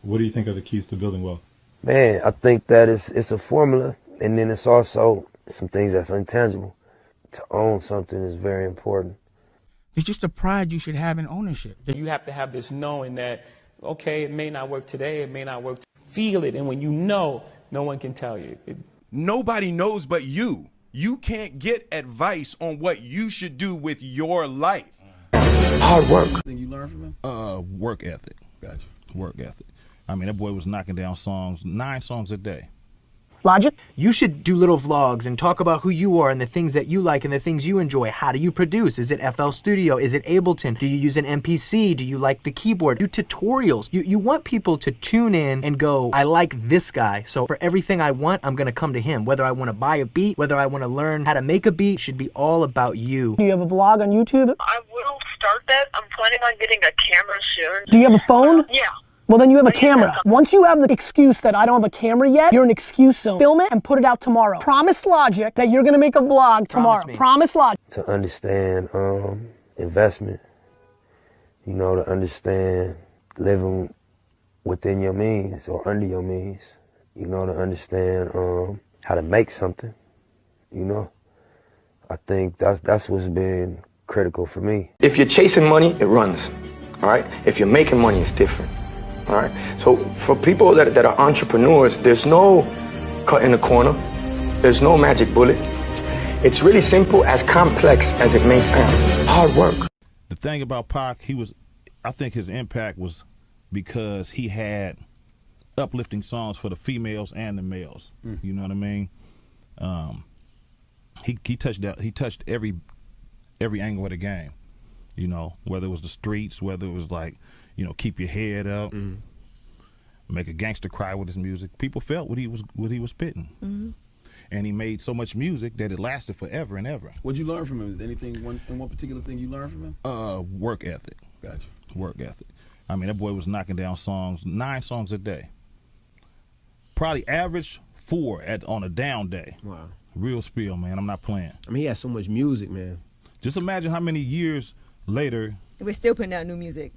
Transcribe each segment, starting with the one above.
What do you think are the keys to building wealth? Man, I think that it's a formula, and then it's also some things that's intangible. To own something is very important. It's just a pride you should have in ownership. You have to have this knowing that, okay, it may not work today, it may not work. Feel it, and when you know, no one can tell you. Nobody knows but you. You can't get advice on what you should do with your life. Hard work. Thing you learned from him? Work ethic. Gotcha. Work ethic. I mean, that boy was knocking down songs, 9 songs a day. Logic? You should do little vlogs and talk about who you are and the things that you like and the things you enjoy. How do you produce? Is it FL Studio? Is it Ableton? Do you use an MPC? Do you like the keyboard? Do tutorials. You want people to tune in and go, I like this guy, so for everything I want, I'm gonna come to him. Whether I wanna buy a beat, whether I wanna learn how to make a beat, should be all about you. Do you have a vlog on YouTube? I will start that. I'm planning on getting a camera soon. Do you have a phone? Yeah. Well, then you have a camera. Once you have the excuse that I don't have a camera yet, you're an excuse zone. Film it and put it out tomorrow. Promise Logic that you're gonna make a vlog tomorrow. Promise Logic. To understand investment, you know, to understand living within your means or under your means, you know, to understand how to make something, you know. I think that's what's been critical for me. If you're chasing money, it runs, all right? If you're making money, it's different. All right. So for people that are entrepreneurs, there's no cut in the corner. There's no magic bullet. It's really simple, as complex as it may sound. Hard work. The thing about Pac, I think his impact was because he had uplifting songs for the females and the males. You know what I mean? He touched every angle of the game. You know, whether it was the streets, whether it was like, you know, keep your head up, make a gangster cry with his music. People felt what he was spitting, and he made so much music that it lasted forever and ever. What'd you learn from him? Is there anything one particular thing you learned from him? Work ethic. Gotcha. Work ethic. I mean, that boy was knocking down songs, 9 songs a day. Probably average 4 on a down day. Wow. Real spiel, man. I'm not playing. I mean, he has so much music, man. Just imagine how many years later. We're still putting out new music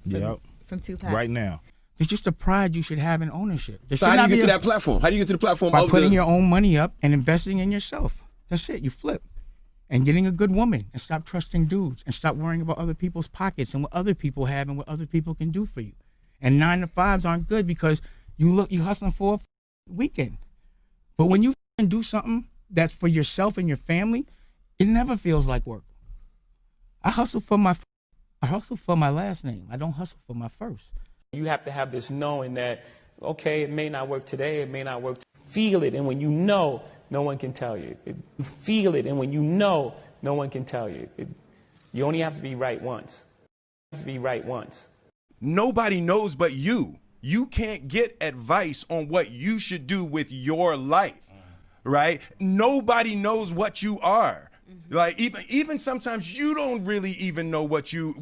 from Tupac. Right now. It's just a pride you should have in ownership. So how do you get to that platform? How do you get to the platform? By putting your own money up and investing in yourself. That's it. You flip. And getting a good woman and stop trusting dudes and stop worrying about other people's pockets and what other people have and what other people can do for you. And 9 to 5s aren't good because you hustling for a weekend. But when you do something that's for yourself and your family, it never feels like work. I hustle for my last name. I don't hustle for my first. You have to have this knowing that, okay, it may not work today, it may not work. Feel it, and when you know, no one can tell you. Feel it, and when you know, no one can tell you. You only have to be right once. Nobody knows but you. You can't get advice on what you should do with your life, right? Nobody knows what you are. Like even sometimes you don't really even know what you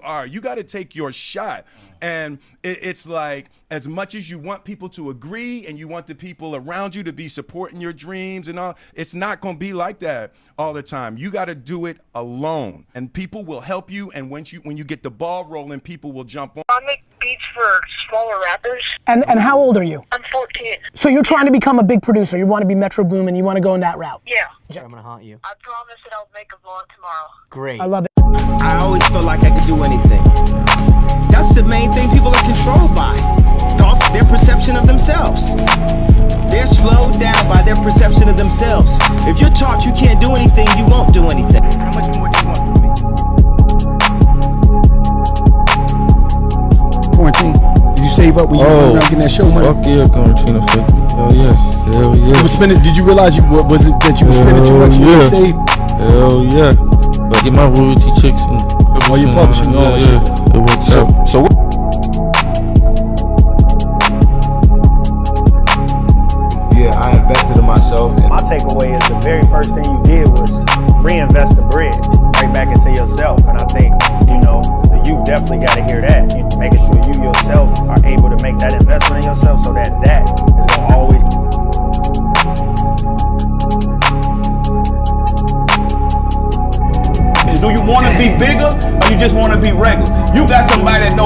are. You got to take your shot. And it's like, as much as you want people to agree and you want the people around you to be supporting your dreams and all, it's not going to be like that all the time. You got to do it alone, and people will help you. And when you get the ball rolling, people will jump on. I make beats for smaller rappers. And how old are you? I'm 14. So you're trying to become a big producer. You want to be Metro Boom and you want to go in that route. Yeah. I'm gonna haunt you. I promise that I'll make a vlog tomorrow. Great. I love it. I always felt like I could do anything. That's the main thing people are controlled by. Thoughts, their perception of themselves. They're slowed down by their perception of themselves. If you're taught you can't do anything, you won't do anything. How much more do you want from me? Quarantine. Did you save up when you were getting that show money? Fuck yeah, quarantine affected me. Hell yeah. Hell yeah. You were spending, did you realize was it that you were spending too much? You saved? Hell yeah. I get my royalty checks and all your publishing and all that shit. It works out. So what? Yeah, I invested in myself. My takeaway is the very first thing you did was reinvest the bread right back into yourself. And I think, you know, the youth definitely got to hear that. Making sure you yourself are able to make that investment in yourself so that is going to always. Do you want to be bigger or you just want to be regular? You got somebody that knows